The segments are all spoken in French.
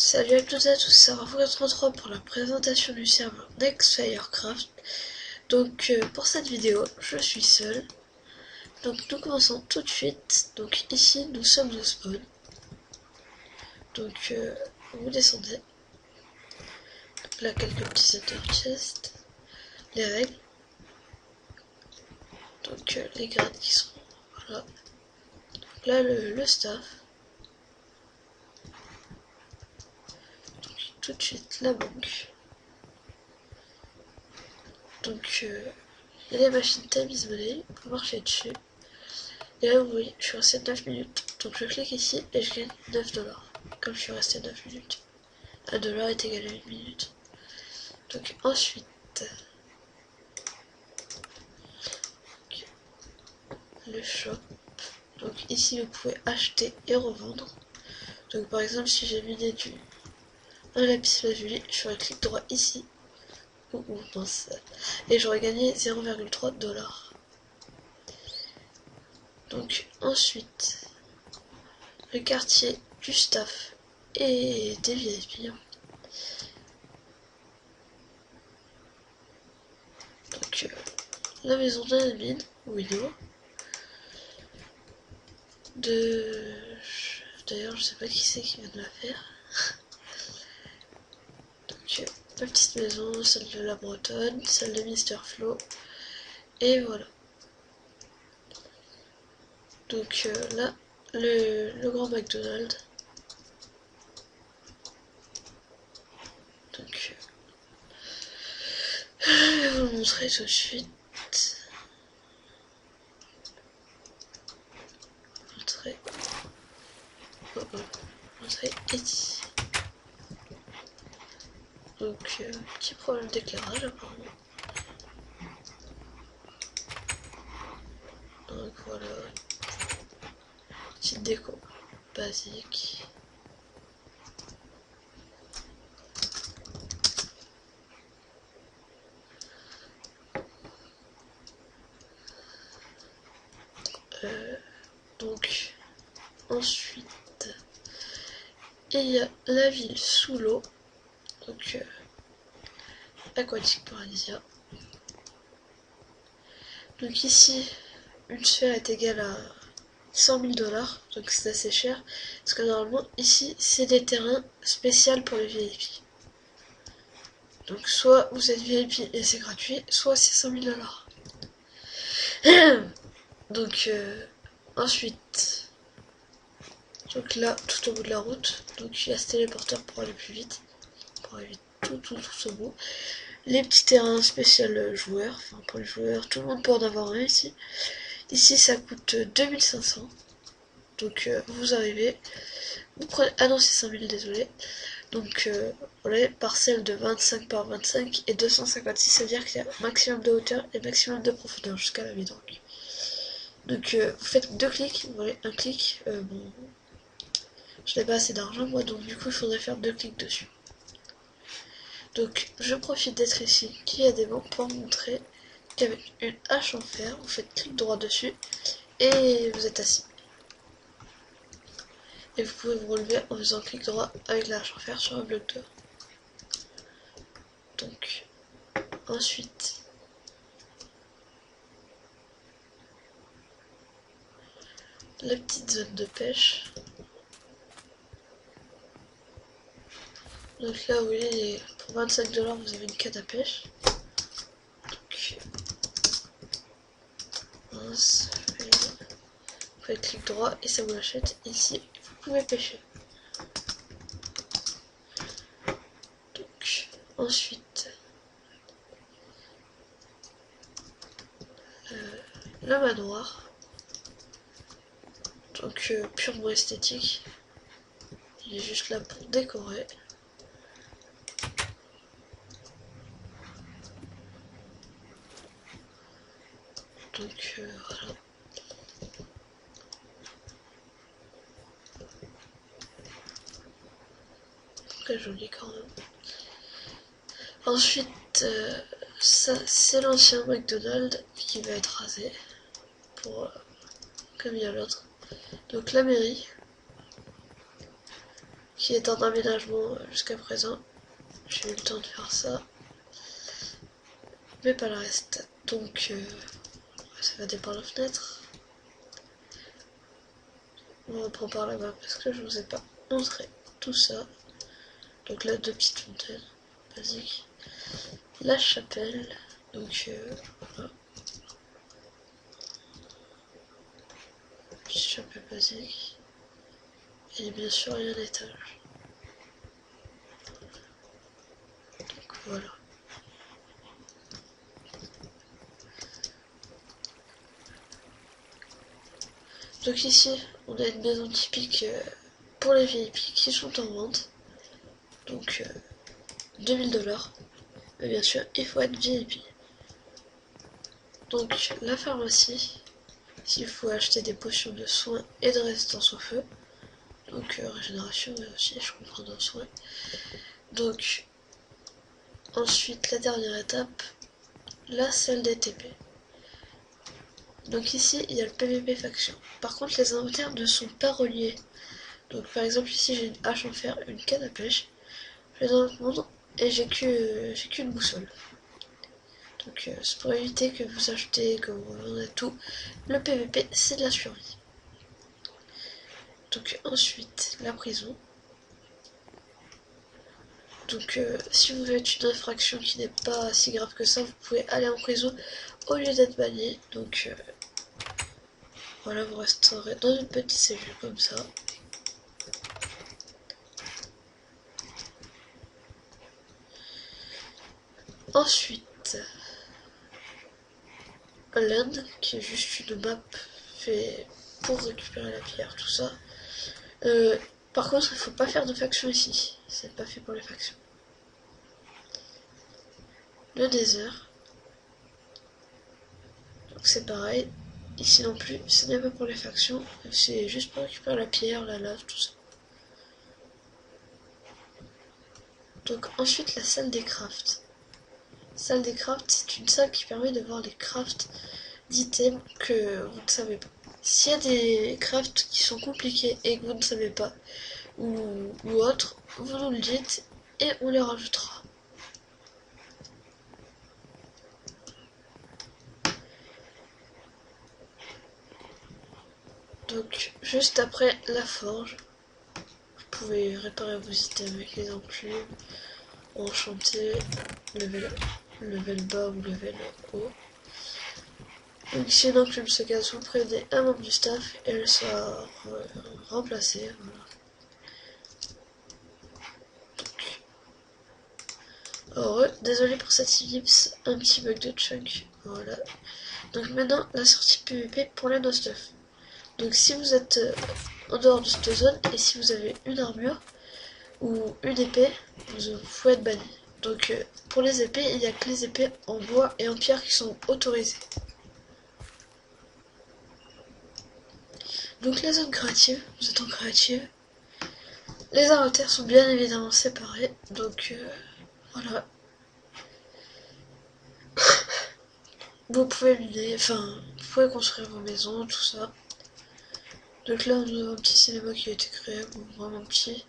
Salut à toutes et à tous, c'est Rafou83 pour la présentation du serveur NextFireCraft. Donc pour cette vidéo, je suis seul. Donc nous commençons tout de suite. Donc ici nous sommes au spawn. Donc vous descendez. Donc là quelques petits enter chests. Les règles. Donc les grades qui seront. Voilà. Donc là le staff. Donc tout de suite la banque. Donc il y a les machines Time is Money pour marcher dessus. Et là vous voyez, je suis resté 9 minutes. Donc je clique ici et je gagne 9 $. Comme je suis resté 9 minutes. 1 $ est égal à 1 minute. Donc ensuite, le shop. Donc ici vous pouvez acheter et revendre. Donc par exemple si j'ai miné un lapis lazuli, je ferai clic droit ici. Mince. Et j'aurais gagné 0,3 $. Donc ensuite, le quartier du staff et des VIP. Donc la maison d'un admin, Willow. D'ailleurs je sais pas qui c'est qui vient de la faire. Donc la petite maison, celle de la Bretonne, celle de Mister Flo. Et voilà. Donc là, le grand McDonald's. Donc je vais vous le montrer tout de suite. Montrer ici. Donc petit problème d'éclairage apparemment. Donc voilà. Petite déco basique. Donc ensuite il y a la ville sous l'eau, donc Aquatic Paradisia. Donc ici une sphère est égale à 100 000 $, donc c'est assez cher parce que normalement ici c'est des terrains spéciaux pour les VIP. Donc soit vous êtes VIP et c'est gratuit, soit c'est 100 000 $. Donc ensuite, donc là tout au bout de la route, donc il y a ce téléporteur pour aller plus vite, pour aller tout au bout. Les petits terrains spécial joueurs, enfin pour les joueurs, tout le monde peut en avoir un ici. Ici ça coûte 2500. Donc vous arrivez, vous prenez, ah non c'est 5000 désolé. Donc voilà, parcelle de 25 par 25 et 256, c'est-à-dire qu'il y a maximum de hauteur et maximum de profondeur jusqu'à la mi-donc. Donc vous faites 2 clics, vous voyez un clic, bon, je n'ai pas assez d'argent moi, donc du coup il faudrait faire 2 clics dessus. Donc je profite d'être ici, qu'il y a des bancs pour vous montrer qu'avec une hache en fer, vous faites clic droit dessus et vous êtes assis. Et vous pouvez vous relever en faisant clic droit avec la hache en fer sur un bloc d'or. Donc ensuite, la petite zone de pêche. Donc là, vous voyez, pour 25 $, vous avez une canne à pêche. Donc, mince, vous faites clic droit et ça vous l'achète. Ici, vous pouvez pêcher. Donc, ensuite, le manoir. Donc, purement esthétique. Il est juste là pour décorer. Donc voilà. Très joli quand même. Ensuite, ça c'est l'ancien McDonald's qui va être rasé pour comme il y a l'autre. Donc la mairie qui qui est en aménagement jusqu'à présent. J'ai eu le temps de faire ça, mais pas le reste. Donc ça va dépendre de la fenêtre. On reprend par là-bas parce que je vous ai pas montré tout ça. Donc là, deux petites fontaines basiques. La chapelle, donc voilà. Petite chapelle basique. Et bien sûr, il y a un étage. Donc voilà. Donc ici, on a une maison typique pour les VIP qui sont en vente. Donc 2000 $. Mais bien sûr, il faut être VIP. Donc la pharmacie, s'il faut acheter des potions de soins et de résistance au feu. Donc régénération, mais aussi je comprends dans soins. Donc ensuite, la dernière étape, la salle des TP. Donc ici, il y a le PVP faction. Par contre, les inventaires ne sont pas reliés. Donc par exemple, ici j'ai une hache en fer, une canne à pêche. Je vais dans le monde et j'ai qu'une boussole. Donc c'est pour éviter que vous achetez, que vous vendez tout. Le PVP, c'est de la survie. Donc ensuite, la prison. Donc si vous faites une infraction qui n'est pas si grave que ça, vous pouvez aller en prison au lieu d'être banni. Donc voilà, vous resterez dans une petite cellule comme ça. Ensuite, l'Inde, qui est juste une map fait pour récupérer la pierre, tout ça. Par contre, il faut pas faire de faction ici. C'est pas fait pour les factions. Le désert. Donc c'est pareil. Ici non plus, ce n'est pas pour les factions. C'est juste pour récupérer la pierre, la lave, tout ça. Donc ensuite, la salle des crafts. Salle des crafts, c'est une salle qui permet de voir les crafts d'items que vous ne savez pas. S'il y a des crafts qui sont compliqués et que vous ne savez pas, ou autres, vous nous le dites et on les rajoutera. Donc juste après la forge, vous pouvez réparer vos items avec les enclumes, enchanter, level bas ou level haut. Donc si une enclume se casse, vous prévenez un membre du staff et elle sera remplacée. Voilà. Alors, désolé pour cette ellipse, un petit bug de chunk. Voilà. Donc maintenant, la sortie PVP pour la no stuff. Donc si vous êtes en dehors de cette zone et si vous avez une armure ou une épée, vous pouvez être banni. Donc pour les épées, il n'y a que les épées en bois et en pierre qui sont autorisées. Donc la zone créative, vous êtes en créative. Les inventaires sont bien évidemment séparés. Donc voilà. Vous pouvez miner, enfin, vous pouvez construire vos maisons, tout ça. Donc là, on a un petit cinéma qui a été créé, bon, vraiment petit.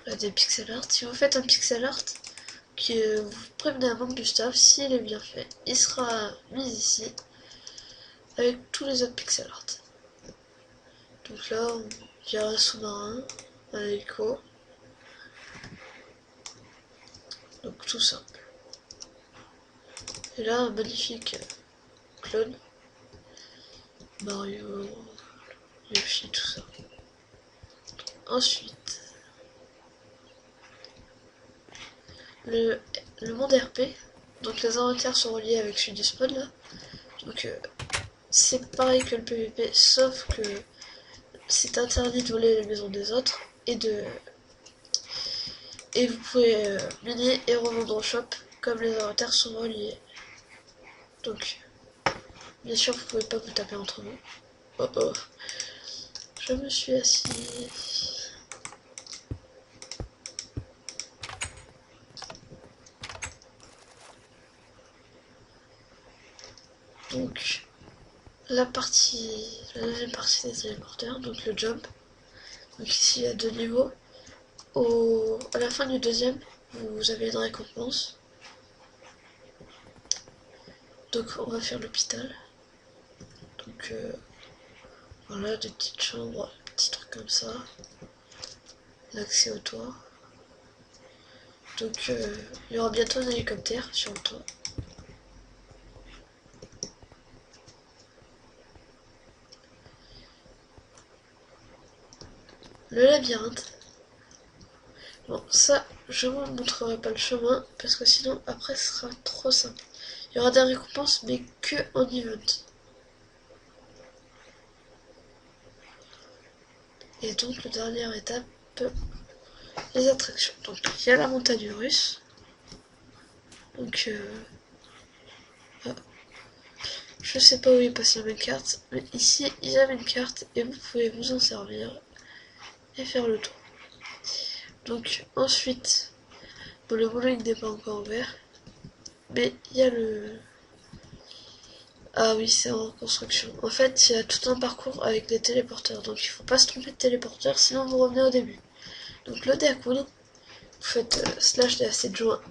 Là, des pixel art. Si vous faites un pixel art, vous prévenez un membre du staff, s'il est bien fait, il sera mis ici, avec tous les autres pixel art. Donc là, il y a un sous-marin, un hélico. Donc tout simple. Et là, un magnifique clone. Mario, Yoshi, tout ça. Ensuite, le monde RP. Donc les inventaires sont reliés avec celui du spawn là. Donc c'est pareil que le PVP, sauf que c'est interdit de voler les maisons des autres et vous pouvez miner et revendre au shop comme les inventaires sont reliés. Donc bien sûr vous pouvez pas vous taper entre vous. Oh oh. Je me suis assis. Donc la deuxième partie des téléporteurs, donc le jump. Donc ici il y a 2 niveaux. À la fin du deuxième, vous avez une récompense. Donc on va faire l'hôpital. Donc voilà, des petites chambres, des petits trucs comme ça. L'accès au toit. Donc il y aura bientôt un hélicoptère sur le toit. Le labyrinthe. Bon, ça, je vous montrerai pas le chemin, parce que sinon, après, ce sera trop simple. Il y aura des récompenses, mais que en event. Et donc, la dernière étape, les attractions. Donc, il y a la montagne russe. Donc, je sais pas où est passée la carte, mais ici, il y avait une carte, et vous pouvez vous en servir, et faire le tour. Donc, ensuite, bon, le bowling n'est pas encore ouvert, mais il y a le... Ah oui, c'est en construction. En fait, il y a tout un parcours avec des téléporteurs, donc il faut pas se tromper de téléporteur, sinon vous revenez au début. Donc le Deacool, vous faites slash DAC joint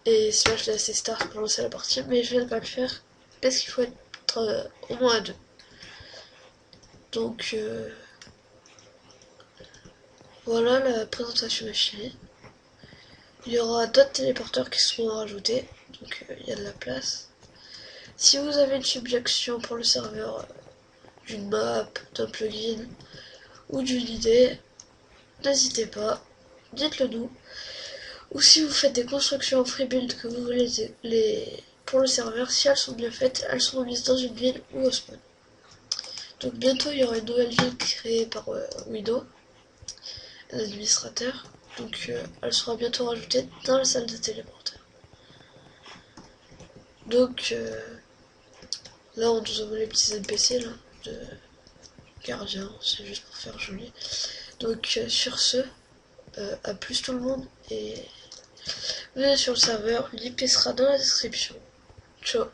et slash DAC start pour lancer la partie, mais je vais pas le faire parce qu'il faut être au moins à 2. Donc voilà, la présentation est finie. Il y aura d'autres téléporteurs qui seront rajoutés, donc il y a de la place. Si vous avez une subjection pour le serveur d'une map, d'un plugin ou d'une idée, n'hésitez pas, dites-le nous. Ou si vous faites des constructions en free build que vous voulez pour le serveur, si elles sont bien faites, elles seront mises dans une ville ou au spawn. Donc bientôt il y aura une nouvelle ville créée par Widow, un administrateur. Donc elle sera bientôt rajoutée dans la salle de téléporteur. Donc là on nous envoie les petits NPC là, de gardien, c'est juste pour faire joli. Donc sur ce, à plus tout le monde et venez sur le serveur, l'IP sera dans la description. Ciao.